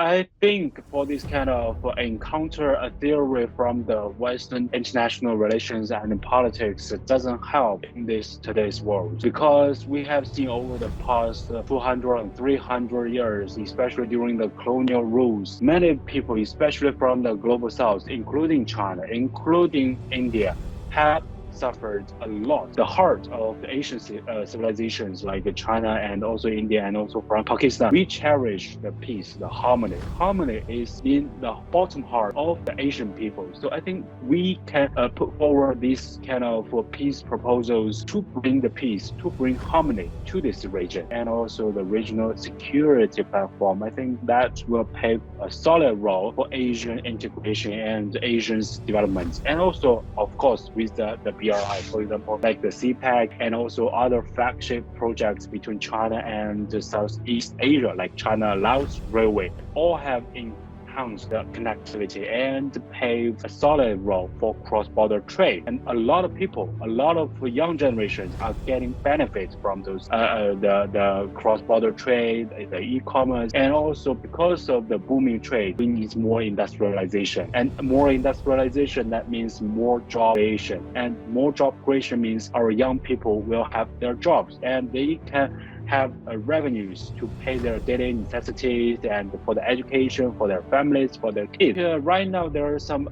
I think for this kind of encounter a theory from the Western international relations and politics, it doesn't help in this today's world because we have seen over the past 200 and 300 years, especially during the colonial rules, many people, especially from the global south, including China, including India, have suffered a lot. The heart of the Asian civilizations like China and also India and also from Pakistan, we cherish the peace, the harmony. Harmony is in the bottom heart of the Asian people. So I think we can put forward these kind of peace proposals to bring the peace, to bring harmony to this region and also the regional security platform. I think that will play a solid role for Asian integration and Asians development. And also, of course, with the BRI, for example, like the CPEC and also other flagship projects between China and Southeast Asia, like China-Laos Railway, all have enhanced the connectivity and paved a solid role for cross-border trade. And a lot of people, a lot of young generations are getting benefits from those the cross-border trade, the e-commerce, and also because of the booming trade, we need more industrialization. And more industrialization, that means more job creation. And more job creation means our young people will have their jobs and they can have revenues to pay their daily necessities and for the education, for their families, for their kids. Right now, there are some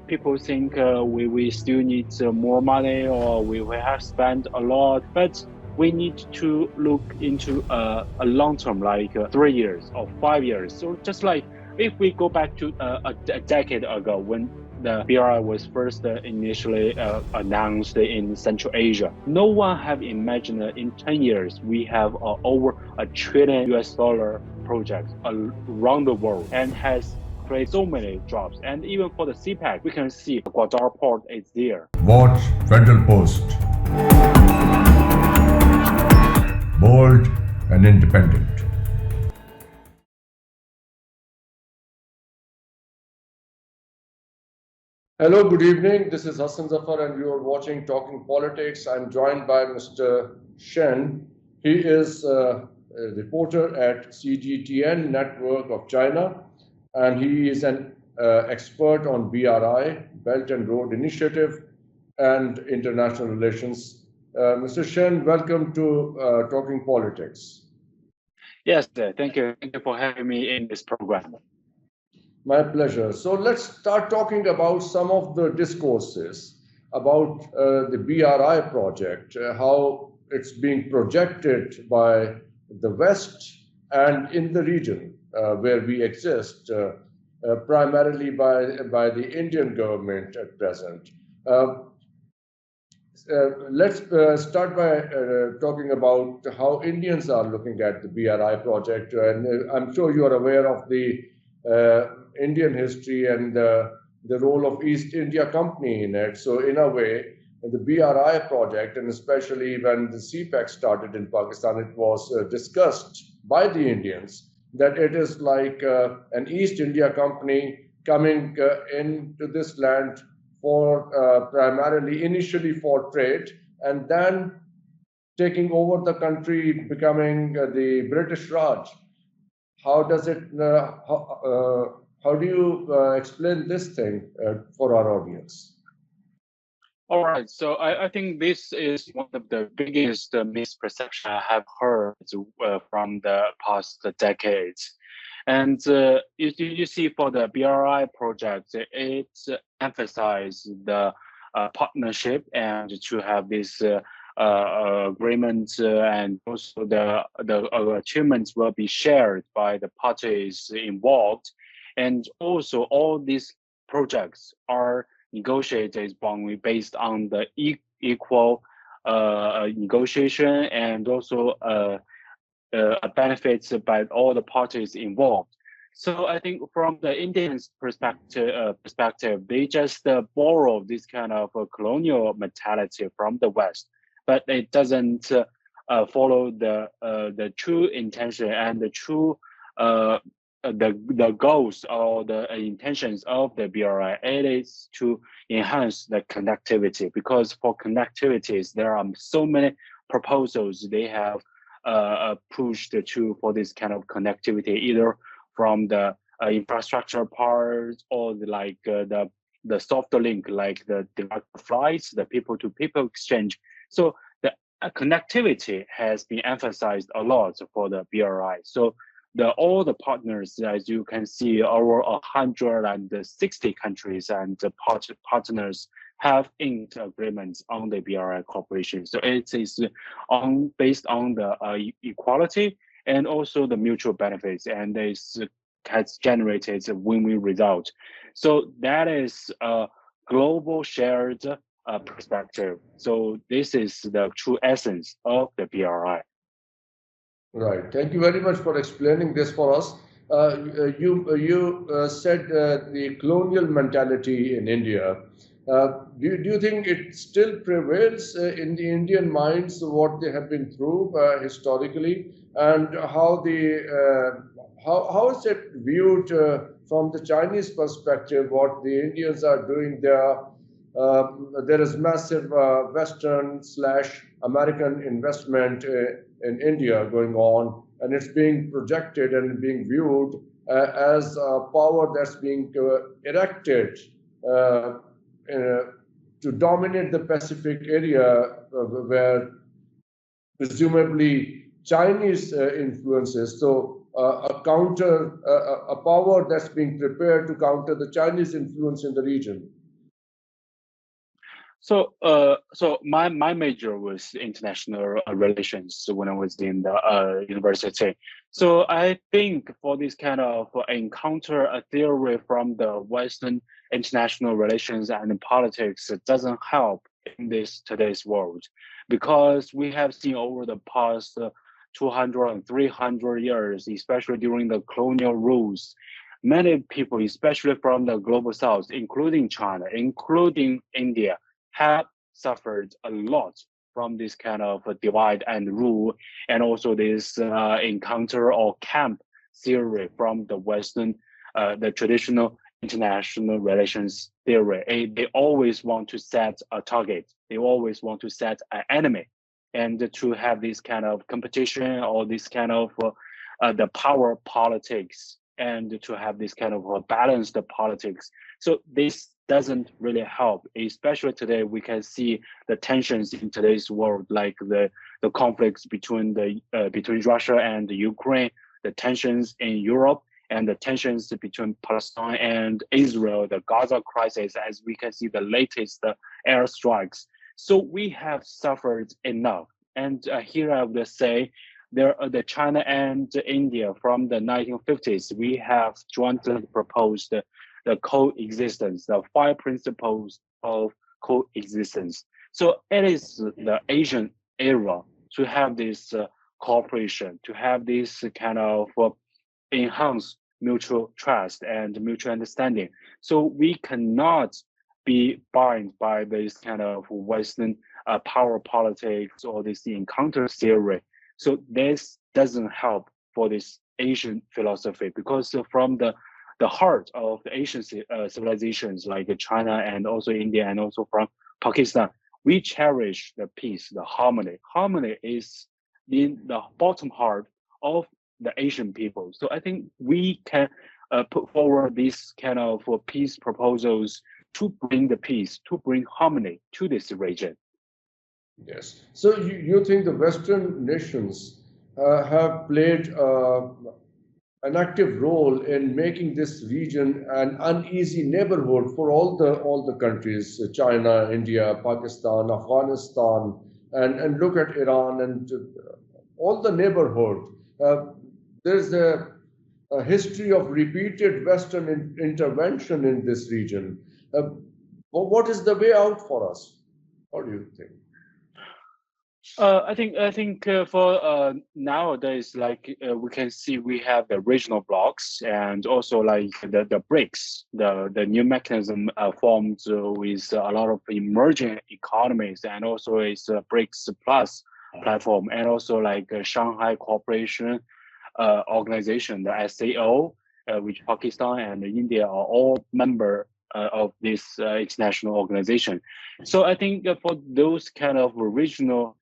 people think we still need more money or we have spent a lot, but we need to look into a long term, like 3 years or 5 years. So just like if we go back to a decade ago when the BRI was first initially announced in Central Asia, no one have imagined in 10 years we have over $1 trillion projects around the world and has created so many jobs. And even for the CPEC, we can see Guadar port is there. Watch Federal Post. Bold and independent. Hello, good evening. This is Hassan Zafar and you are watching Talking Politics. I'm joined by Mr. Shen. He is a reporter at CGTN Network of China, and he is an expert on BRI, Belt and Road Initiative, and international relations. Mr. Shen, welcome to Talking Politics. Yes, thank you. Thank you for having me in this program. My pleasure. So let's start talking about some of the discourses about the BRI project, how it's being projected by the West and in the region where we exist, primarily by the Indian government at present. Let's start by talking about how Indians are looking at the BRI project. And I'm sure you are aware of the Indian history and the role of East India Company in it. So in a way, the BRI project, and especially when the CPEC started in Pakistan, it was discussed by the Indians that it is like an East India Company coming into this land for primarily initially for trade and then taking over the country, becoming the British Raj. How does it, how do you explain this thing for our audience? All right, so I think this is one of the biggest misperceptions I have heard from the past decades. And you see for the BRI project, it emphasizes the partnership and to have this agreement and also the achievements will be shared by the parties involved. And also all these projects are negotiated based on the equal negotiation and also benefits by all the parties involved. So I think from the Indians' perspective, they just borrow this kind of colonial mentality from the West, but it doesn't follow the true intention and the true the goals or the intentions of the BRI. It is to enhance the connectivity, because for connectivities there are so many proposals they have pushed for this kind of connectivity, either from the infrastructure part or the soft link like the direct flights, the people-to-people exchange. So the connectivity has been emphasized a lot for the BRI. So all the partners, as you can see, over 160 countries and partners have inked agreements on the BRI cooperation. So it is based on the equality and also the mutual benefits, and this has generated a win-win result. So that is a global shared perspective. So this is the true essence of the BRI. Right. Thank you very much for explaining this for us. You said the colonial mentality in India. Do you think it still prevails in the Indian minds what they have been through historically, and how is it viewed from the Chinese perspective? What the Indians are doing there? There is massive Western slash American investment in India going on, and it's being projected and being viewed as a power that's being erected to dominate the Pacific area, where presumably Chinese influences. So a power that's being prepared to counter the Chinese influence in the region. So, my major was international relations when I was in the university. So I think for this kind of encounter a theory from the Western international relations and politics, it doesn't help in today's world, because we have seen over the past 200 and 300 years, especially during the colonial rules, many people, especially from the global south, including China, including India, have suffered a lot from this kind of divide and rule, and also this encounter or camp theory from the Western, the traditional international relations theory. They always want to set a target. They always want to set an enemy, and to have this kind of competition or this kind of the power politics, and to have this kind of balanced politics. So this doesn't really help, especially today. We can see the tensions in today's world, like the conflicts between Russia and the Ukraine, the tensions in Europe, and the tensions between Palestine and Israel, the Gaza crisis, as we can see the latest airstrikes. So we have suffered enough. And here I would say, the China and India from the 1950s, we have jointly proposed the coexistence, the 5 principles of coexistence. So it is the Asian era to have this cooperation, to have this kind of enhanced mutual trust and mutual understanding. So we cannot be bound by this kind of Western power politics or this encounter theory. So this doesn't help for this Asian philosophy, because from the heart of the Asian civilizations like China and also India and also from Pakistan, we cherish the peace, the harmony. Harmony is in the bottom heart of the Asian people. So I think we can put forward these kind of peace proposals to bring the peace, to bring harmony to this region. Yes. So you think the Western nations have played an active role in making this region an uneasy neighborhood for all the countries, China, India, Pakistan, Afghanistan, and look at Iran and all the neighborhood. There's a history of repeated Western intervention in this region. What is the way out for us? What do you think? I think for nowadays, like we can see, we have the regional blocks and also like the BRICS, the new mechanism formed with a lot of emerging economies, and also it's a BRICS Plus platform, and also like Shanghai Cooperation Organization, the SAO, which Pakistan and India are all member of this international organization. So I think for those kind of regional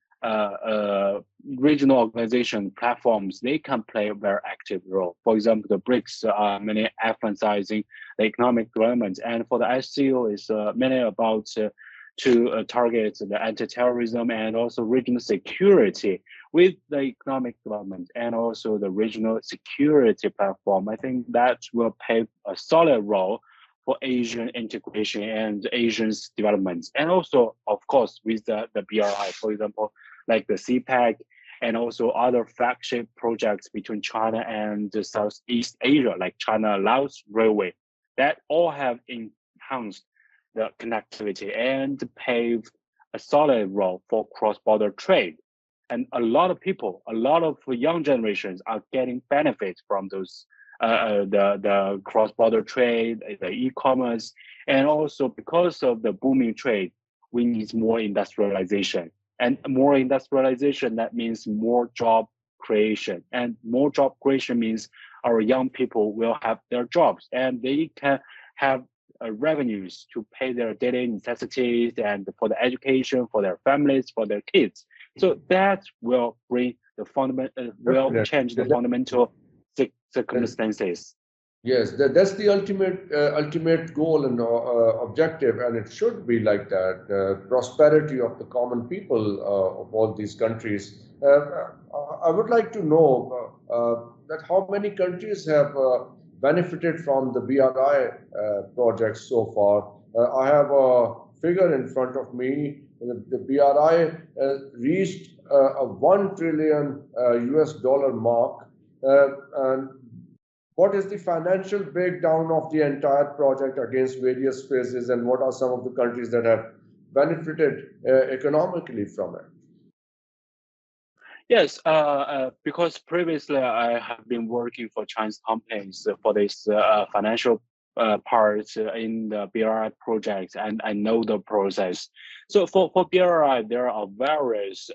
regional organization platforms, they can play a very active role. For example, the BRICS are mainly emphasizing the economic development, and for the SCO is mainly about to target the anti-terrorism and also regional security with the economic development and also the regional security platform. I think that will play a solid role for Asian integration and Asian's development. And also, of course, with the BRI, for example, like the CPEC and also other flagship projects between China and Southeast Asia, like China-Laos Railway, that all have enhanced the connectivity and pave a solid role for cross-border trade. And a lot of people, a lot of young generations are getting benefits from those the cross-border trade, the e-commerce, and also because of the booming trade, we need more industrialization. And more industrialization, that means more job creation. And more job creation means our young people will have their jobs and they can have revenues to pay their daily necessities and for the education, for their families, for their kids. So that will bring the fundamental, will change the fundamental circumstances. Yes, that's the ultimate goal and objective, and it should be like that. Prosperity of the common people of all these countries. I would like to know that how many countries have benefited from the BRI projects so far. I have a figure in front of me. The BRI reached a 1 trillion US dollar mark, and what is the financial breakdown of the entire project against various phases, and what are some of the countries that have benefited economically from it? Yes, because previously I have been working for Chinese companies for this financial part in the BRI project, and I know the process. So for BRI, there are various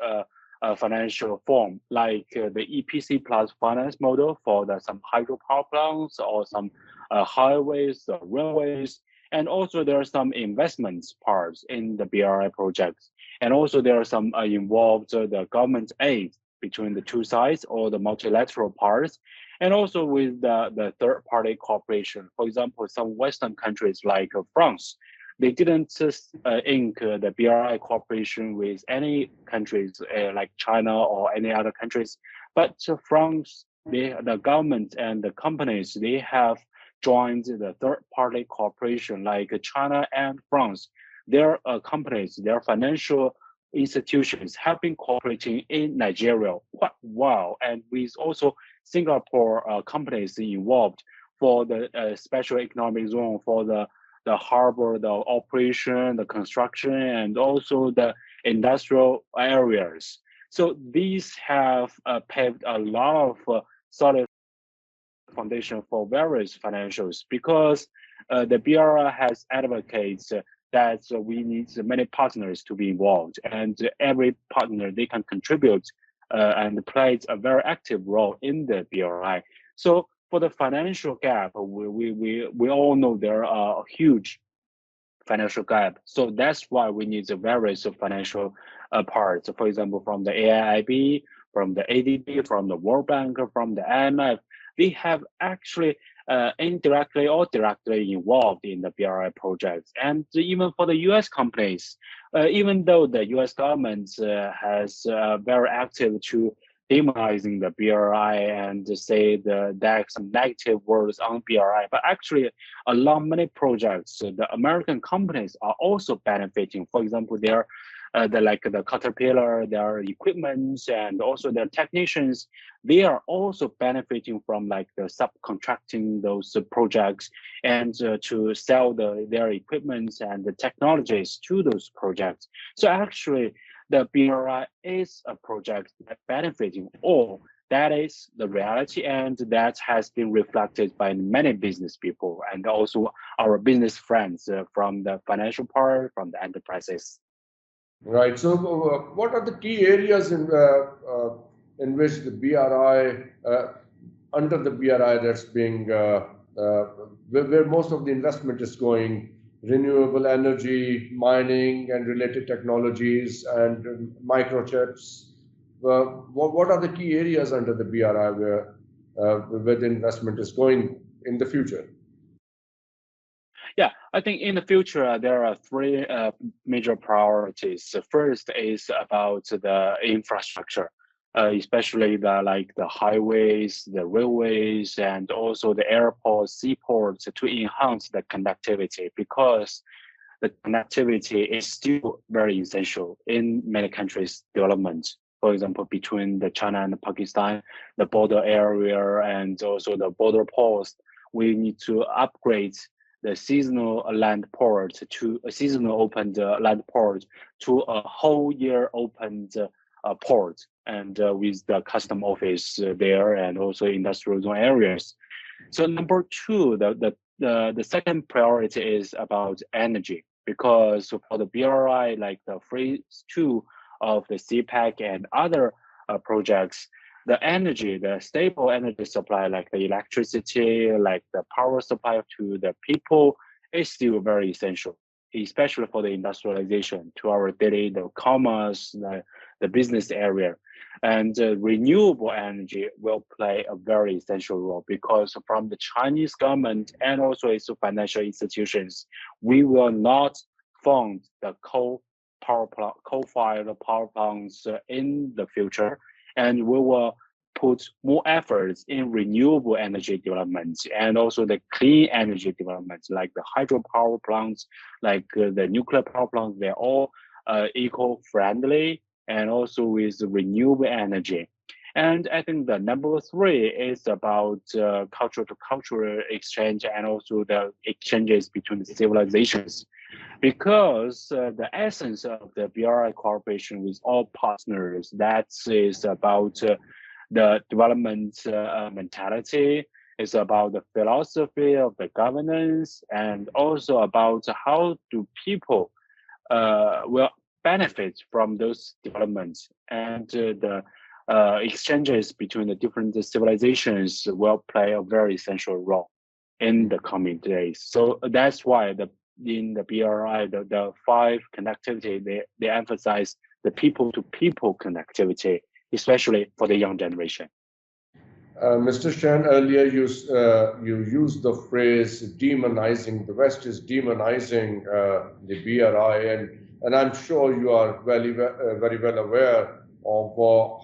financial form like the EPC plus finance model for some hydropower plants or some highways, railways, and also there are some investments parts in the BRI projects. And also there are some involved the government aid between the two sides or the multilateral parts, and also with the third-party cooperation. For example, some Western countries like France, they didn't ink the BRI cooperation with any countries like China or any other countries, but France, the government and the companies, they have joined the third-party cooperation like China and France. Their companies, their financial institutions have been cooperating in Nigeria quite well, and with also Singapore companies involved for the special economic zone, for the harbor, the operation, the construction, and also the industrial areas. So these have paved a lot of solid foundation for various financials because the BRI has advocates that we need many partners to be involved, and every partner, they can contribute and plays a very active role in the BRI. So for the financial gap, we all know there are a huge financial gap. So that's why we need the various financial parts. For example, from the AIIB, from the ADB, from the World Bank, from the IMF, they have actually indirectly or directly involved in the BRI projects. And even for the US companies, even though the US government has very active to demonizing the BRI and say that some negative words on BRI, but actually along many projects, the American companies are also benefiting. For example, they're like the Caterpillar, their equipment, and also their technicians, they are also benefiting from like the subcontracting those projects and to sell their equipment and the technologies to those projects. So actually, the BRI is a project that benefiting all. That is the reality, and that has been reflected by many business people and also our business friends from the financial part, from the enterprises. Right. So, what are the key areas in which the BRI, under the BRI, that's being where most of the investment is going? renewable energy, mining and related technologies, and microchips. What are the key areas under the BRI where the investment is going in the future? Yeah, I think in the future there are three major priorities. The first is about the infrastructure, especially the highways, the railways, and also the airports, seaports to enhance the connectivity because the connectivity is still very essential in many countries' development. For example, between the China and Pakistan, the border area and also the border post, we need to upgrade the seasonal land port to a seasonal opened land port to a whole year opened port and with the custom office there and also industrial zone areas. So number two, the second priority is about energy because for the BRI, like the phase two of the CPEC and other projects, the energy, the stable energy supply, like the electricity, like the power supply to the people, is still very essential, especially for the industrialization to our daily the commerce, the business area. And renewable energy will play a very essential role because from the Chinese government and also its financial institutions, we will not fund the coal-fired power plants in the future, and we will put more efforts in renewable energy development and also the clean energy development, like the hydropower plants, like the nuclear power plants. They're all eco-friendly and also with renewable energy. And I think the number three is about cultural to cultural exchange and also the exchanges between the civilizations. Because the essence of the BRI cooperation with all partners, that is about the development mentality, it's about the philosophy of the governance, and also about how do people will benefit from those developments and the exchanges between the different civilizations will play a very essential role in the coming days. So that's why in the BRI, the five connectivity, they emphasize the people-to-people connectivity, especially for the young generation. Mr. Shen, earlier you used the phrase demonizing, the West is demonizing the BRI, and I'm sure you are very well aware of how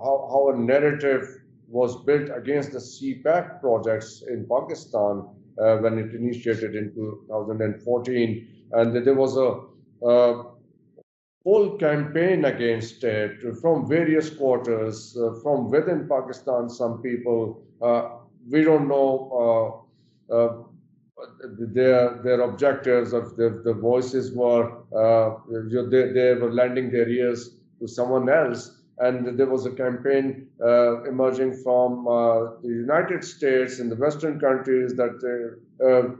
how a narrative was built against the CPEC projects in Pakistan when it initiated in 2014, and there was a whole campaign against it from various quarters, from within Pakistan. Some people, we don't know their objectives of the voices were they were lending their ears to someone else. And there was a campaign emerging from the United States and the Western countries that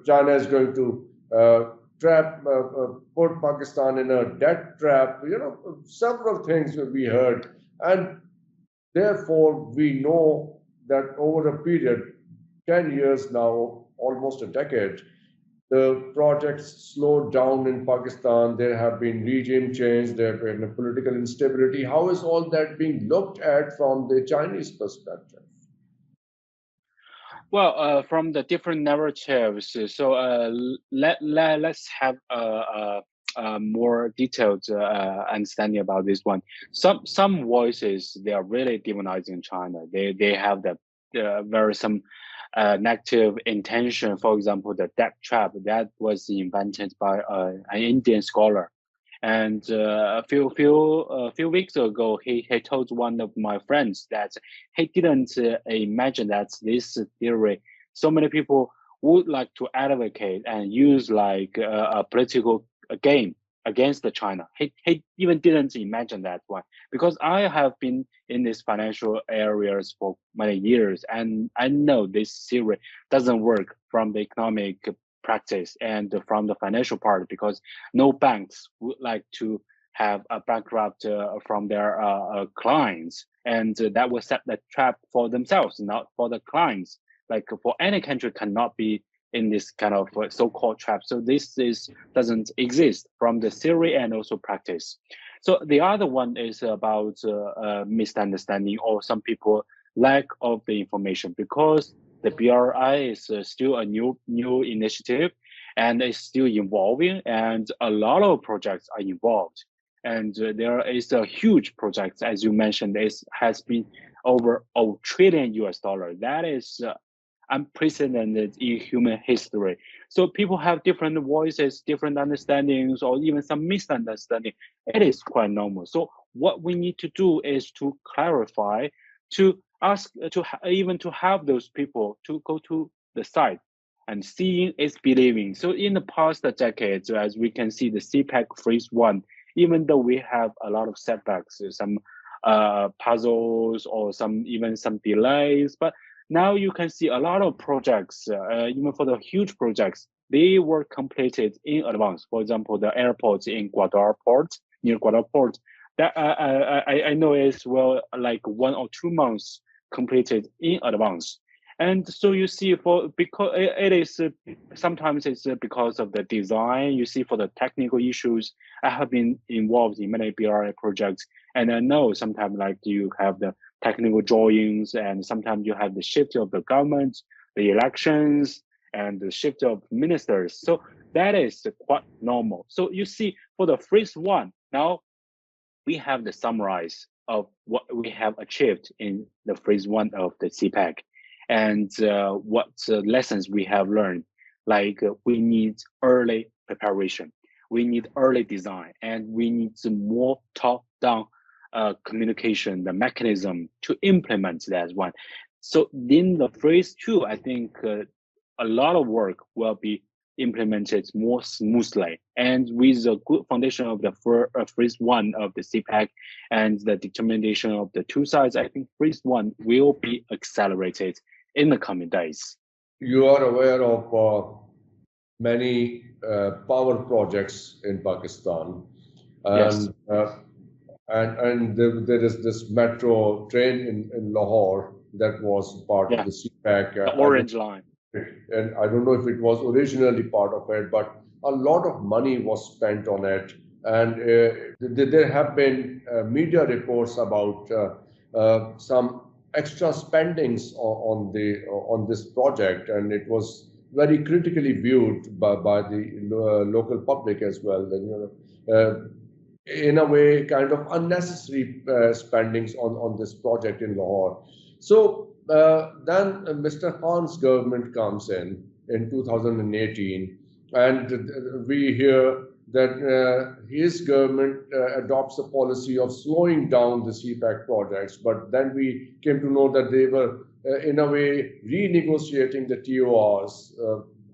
China is going to put Pakistan in a debt trap. Several things we heard, and therefore we know that over a period, 10 years now, almost a decade, the projects slowed down in Pakistan. There have been regime change, there have been political instability. How is all that being looked at from the Chinese perspective? Well, from the different narratives, so let's have a more detailed understanding about this one. Some voices, they are really demonizing China. They have the very some negative intention. For example, the debt trap that was invented by an Indian scholar. And a few weeks ago, he told one of my friends that he didn't imagine that this theory, so many people would like to advocate and use like a political game against the China. He even didn't imagine that one because I have been in these financial areas for many years, and I know this theory doesn't work from the economic practice and from the financial part because no banks would like to have a bankrupt from their clients, and that will set the trap for themselves, not for the clients. Like for any country cannot be in this kind of so-called trap. So this doesn't exist from the theory and also practice. So the other one is about misunderstanding, or some people lack of the information, because the BRI is still a new initiative, and it's still evolving, and a lot of projects are involved. And there is a huge project, as you mentioned, has been over $1 trillion. That is unprecedented in human history. So people have different voices, different understandings, or even some misunderstanding. It is quite normal. So what we need to do is to clarify, to ask, even to help those people to go to the site, and seeing is believing. So in the past decades, as we can see, the CPEC phase one, even though we have a lot of setbacks, some puzzles, or even some delays, but now you can see a lot of projects, even for the huge projects, they were completed in advance. For example, the airports in Guadalajara Port, near Guadalajara Port, that I know is like 1 or 2 months completed in advance. And so you see, because it is sometimes it's because of the design. You see, for the technical issues, I have been involved in many BRI projects, and I know sometimes like you have the technical drawings, and sometimes you have the shift of the government, the elections, and the shift of ministers. So that is quite normal. So you see, for the phase one, now we have the summarize of what we have achieved in the phase one of the CPEC, and what lessons we have learned. Like we need early preparation, we need early design, and we need more top-down communication, the mechanism to implement that one. So in the phase two, I think a lot of work will be implemented more smoothly, and with a good foundation of the phase one of the CPEC and the determination of the two sides, I think phase one will be accelerated in the coming days. You are aware of many power projects in Pakistan, Yes. and there is this metro train in Lahore that was part of Yeah, the CPEC. the orange line. And I don't know if it was originally part of it, but a lot of money was spent on it. And there have been media reports about some extra spendings on this project, and it was very critically viewed by the local public as well. And, in a way, kind of unnecessary spendings on this project in Lahore. So then Mr. Khan's government comes in 2018, and we hear that his government adopts a policy of slowing down the CPEC projects. But then we came to know that they were, in a way, renegotiating the TORs.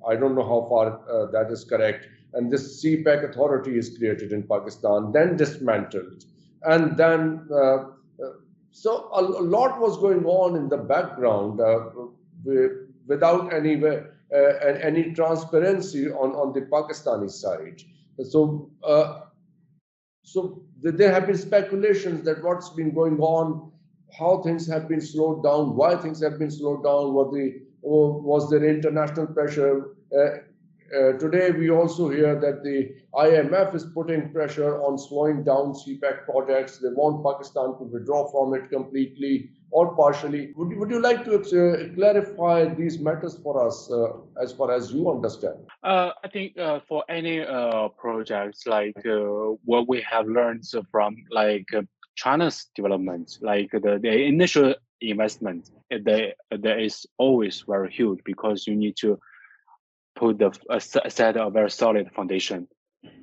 I don't know how far that is correct. And this CPEC authority is created in Pakistan, then dismantled. And then so a lot was going on in the background without any transparency on the Pakistani side. So so there have been speculations that what's been going on, how things have been slowed down, why things have been slowed down, was there international pressure? Today, we also hear that the IMF is putting pressure on slowing down CPEC projects. They want Pakistan to withdraw from it completely or partially. Would you like to clarify these matters for us as far as you understand? I think for any projects, like what we have learned from China's development, like the initial investment, there is always very huge, because you need to put set a very solid foundation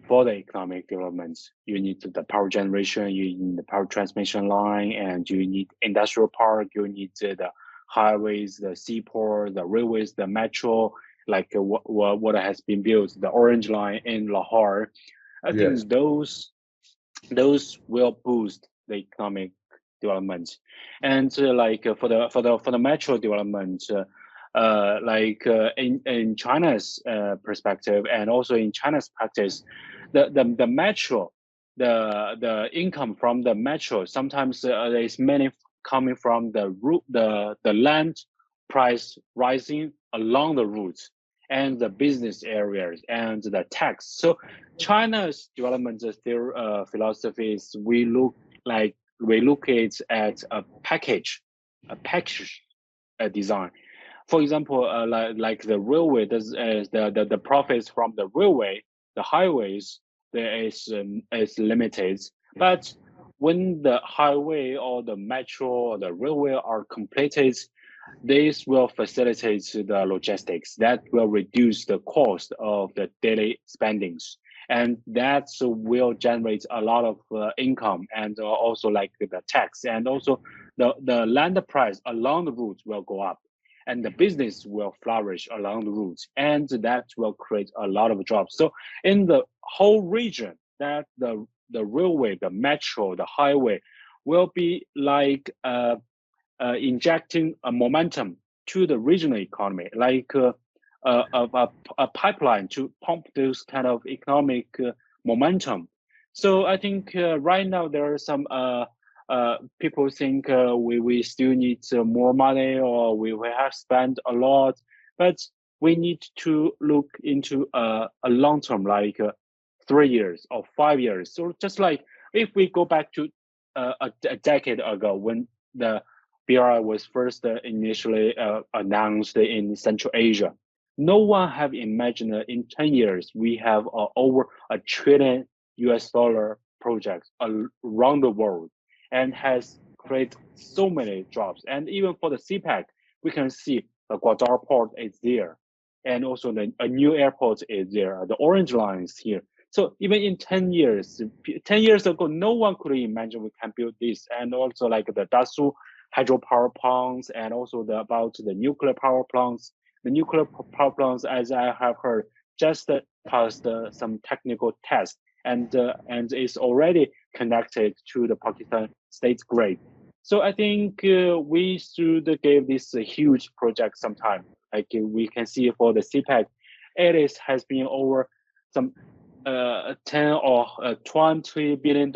for the economic development. You need the power generation, you need the power transmission line, and you need industrial park, you need the highways, the seaport, the railways, the metro, like what has been built, the orange line in Lahore. I Yes. think those will boost the economic development. And for the metro development, in China's perspective, and also in China's practice, the metro, the income from the metro sometimes there is many coming from the land price rising along the route, and the business areas and the tax. So China's development philosophy is we look it at a package design. For example, like the railway, the profits from the railway, the highways, there is limited. But when the highway or the metro or the railway are completed, this will facilitate the logistics. That will reduce the cost of the daily spendings, and that will generate a lot of income and also like the tax, and also the land price along the route will go up, and the business will flourish along the route, and that will create a lot of jobs. So in the whole region, that the railway, the metro, the highway will be like injecting a momentum to the regional economy, like a pipeline to pump those kind of economic momentum. So I think right now there are some people think we still need more money, or we have spent a lot, but we need to look into a long term, like 3 years or 5 years. So just like if we go back to a decade ago when the BRI was first initially announced in Central Asia, no one have imagined that in 10 years we have over $1 trillion US projects around the world, and has created so many jobs. And even for the CPEC, we can see the Guadar port is there, and also a new airport is there. The Orange Line is here. So even in 10 years, 10 years ago, no one could imagine we can build this. And also like the Dasu hydropower plants, and also about the nuclear power plants. The nuclear power plants, as I have heard, just passed some technical tests, and is already connected to the Pakistan state grid. So I think we should give this a huge project some time. Like we can see for the CPEC, has been over some 10 or $20 billion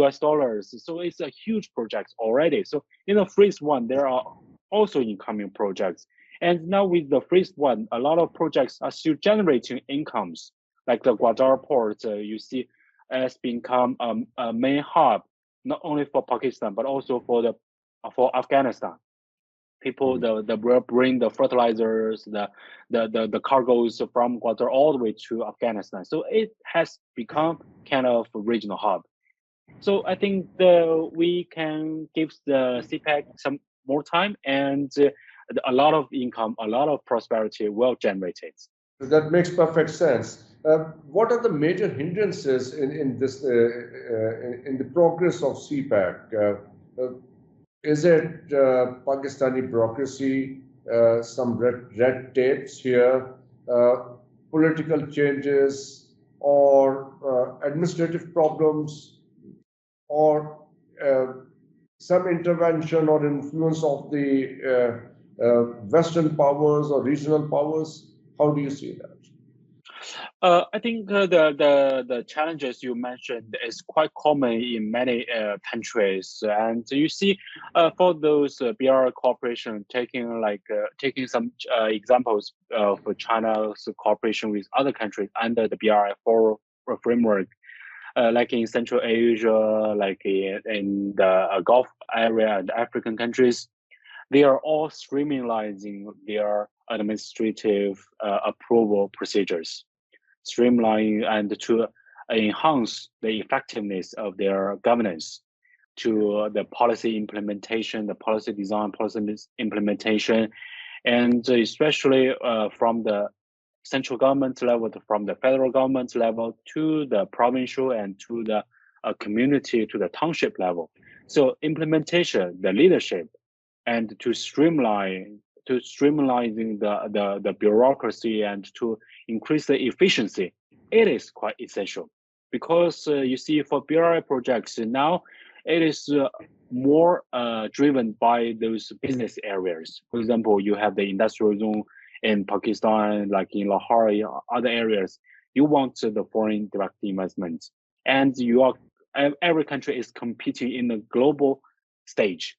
US dollars. So it's a huge project already. So in the first one, there are also incoming projects. And now with the first one, a lot of projects are still generating incomes. Like the Guadar port, you see, has become a main hub, not only for Pakistan, but also for Afghanistan. People the will bring the fertilizers, the cargoes from Qatar all the way to Afghanistan. So it has become kind of a regional hub. So I think we can give the CPEC some more time, and a lot of income, a lot of prosperity will generate it. That makes perfect sense. What are the major hindrances in this in the progress of CPEC? Is it Pakistani bureaucracy, some red tapes here, political changes, or administrative problems, or some intervention or influence of the Western powers or regional powers? How do you see that? I think the challenges you mentioned is quite common in many countries, and you see for those BRI cooperation, taking some examples of China's cooperation with other countries under the BRI framework, like in Central Asia, like in the Gulf area and African countries, they are all streamlining their administrative approval procedures, streamline and to enhance the effectiveness of their governance, to the policy implementation, the policy design, policy implementation, and especially from the central government level, from the federal government level to the provincial and to the community, to the township level. So implementation, the leadership, and to streamlining the bureaucracy and to increase the efficiency, it is quite essential. Because you see, for BRI projects now, it is more driven by those business areas. For example, you have the industrial zone in Pakistan, like in Lahore, other areas. You want the foreign direct investment, and every country is competing in the global stage.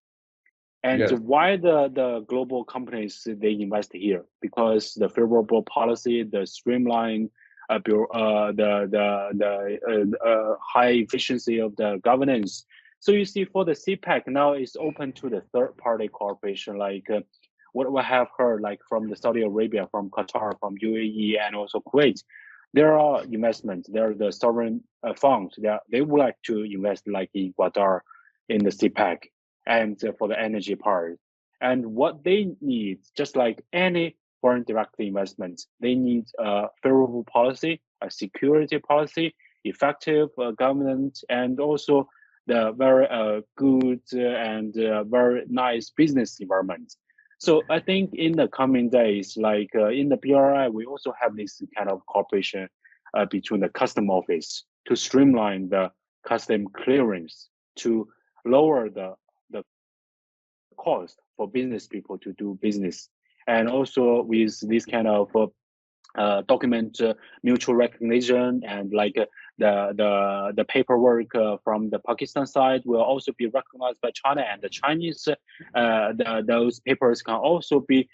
And Yes. why the global companies they invest here? Because the favorable policy, the streamline, high efficiency of the governance. So you see, for the CPEC now is open to the third party cooperation, like what we have heard, like from the Saudi Arabia, from Qatar, from UAE, and also Kuwait. There are investments. There are the sovereign funds. They would like to invest, like in Qatar, in the CPEC, and for the energy part. And what they need, just like any foreign direct investment, they need a favorable policy, a security policy, effective government, and also the very good and very nice business environment. So I think in the coming days, like in the BRI, we also have this kind of cooperation between the custom office to streamline the custom clearance, to lower the cost for business people to do business. And also with this kind of document mutual recognition, and like the paperwork from the Pakistan side will also be recognized by China, and the Chinese those papers can also be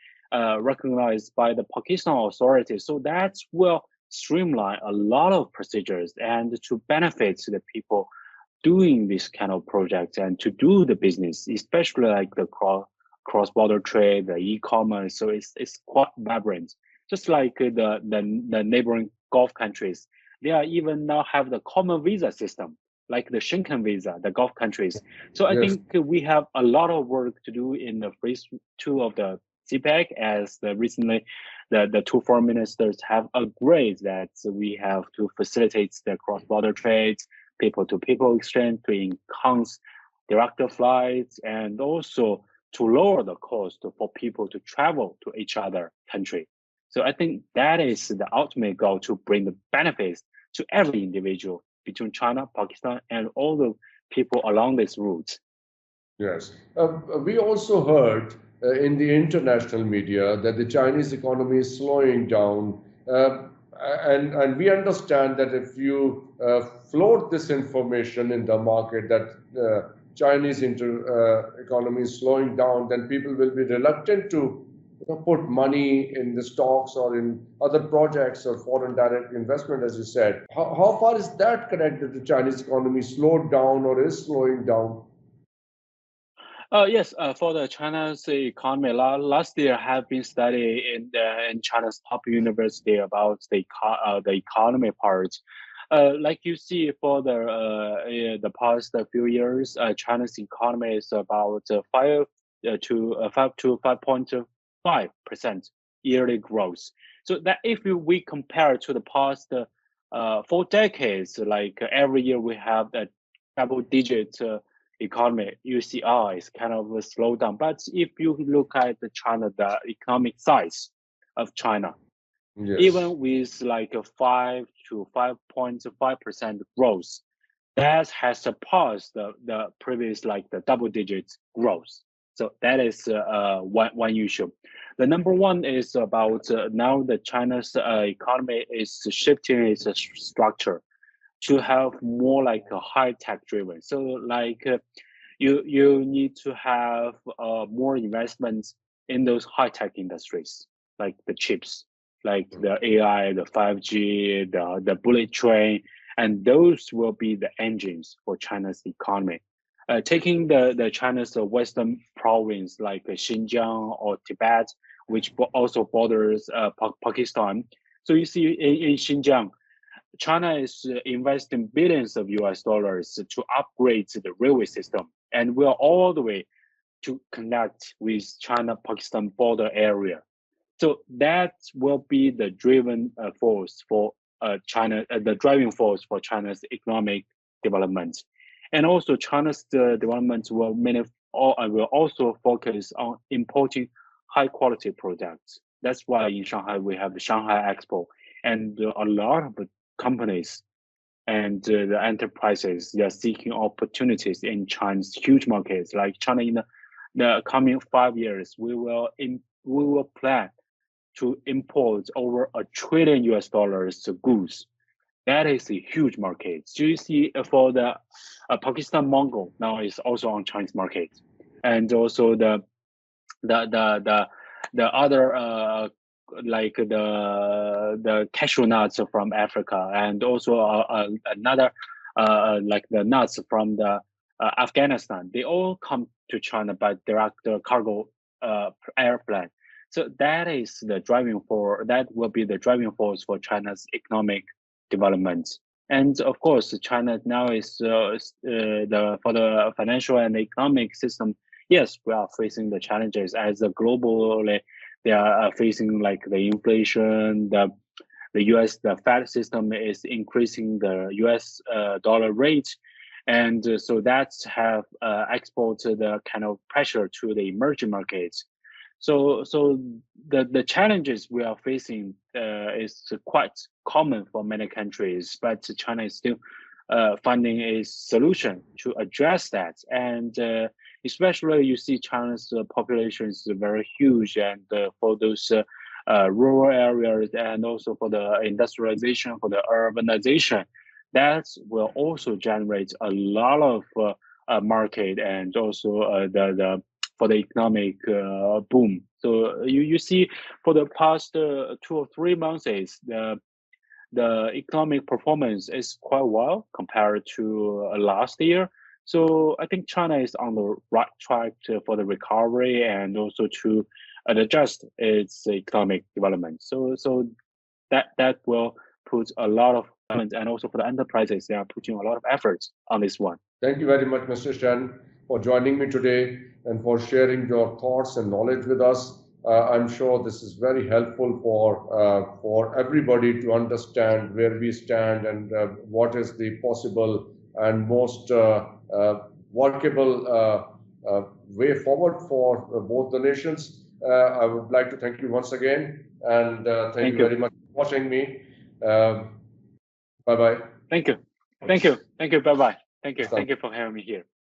recognized by the Pakistan authorities. So that will streamline a lot of procedures and to benefit the people doing this kind of projects and to do the business, especially like the cross-border trade, the e-commerce. So it's quite vibrant. Just like the neighboring Gulf countries, they are even now have the common visa system, like the Schengen visa, the Gulf countries. So I Yes. think we have a lot of work to do in the phase two of the CPEC, as recently the two foreign ministers have agreed that we have to facilitate the cross-border trade, people-to-people exchange, to enhance direct flights, and also to lower the cost for people to travel to each other country. So I think that is the ultimate goal, to bring the benefits to every individual between China, Pakistan, and all the people along this route. Yes. We also heard in the international media that the Chinese economy is slowing down. And we understand that if you float this information in the market that economy is slowing down, then people will be reluctant to put money in the stocks or in other projects or foreign direct investment, as you said. How far is that connected to Chinese economy slowed down or is slowing down? Yes, for the China's economy, last year have been studied in China's top university about the economy part. Like you see, for the past few years, China's economy is about 5 to 5.5% yearly growth. So that if we compare to the past 4 decades, like every year we have that double-digit economy, you see, it's kind of a slowdown. But if you look at the economic size of China, Yes. even with like a 5 to 5.5% growth, that has surpassed the previous, like the double digit growth. So that is one issue. The number one is about now the China's economy is shifting its structure to have more like a high tech driven. So like you need to have more investments in those high tech industries, like the chips, like the AI, the 5G, the bullet train, and those will be the engines for China's economy. Taking the China's western province like Xinjiang or Tibet, which also borders Pakistan. So you see in Xinjiang, China is investing billions of US dollars to upgrade the railway system, and we're all the way to connect with China-Pakistan border area. So that will be the driven force for China, the driving force for China's economic development. And also China's development will also focus on importing high quality products. That's why in Shanghai we have the Shanghai Expo, and a lot of companies and the enterprises, they are seeking opportunities in China's huge markets. Like China in the coming 5 years, we will plan to import over $1 trillion US to goods. That is a huge market. So you see, for the Pakistan Mongol now is also on Chinese market. and also the other like the cashew nuts from Africa, and also another like the nuts from the Afghanistan. They all come to China by direct cargo airplane. So that is the driving force. That will be the driving force for China's economic development. And of course, China now is the for the financial and economic system. Yes, we are facing the challenges as a globally. They are facing like the inflation, the U.S. the Fed system is increasing the U.S. Dollar rate, and so that's have exported the kind of pressure to the emerging markets. So the challenges we are facing is quite common for many countries, but China is still finding a solution to address that. And especially you see China's population is very huge, and for those rural areas, and also for the industrialization, for the urbanization, that will also generate a lot of market, and also the for the economic boom. So you see for the past 2 or 3 months, the economic performance is quite well compared to last year. So I think China is on the right track for the recovery, and also to adjust its economic development. So that will put a lot of, and also for the enterprises, they are putting a lot of efforts on this one. Thank you very much, Mr. Shen, for joining me today and for sharing your thoughts and knowledge with us. I'm sure this is very helpful for everybody to understand where we stand and what is the possible and most workable way forward for both the nations. I would like to thank you once again, and thank you very much for watching me. Bye-bye. Thank you. Bye-bye. Thank you for having me here.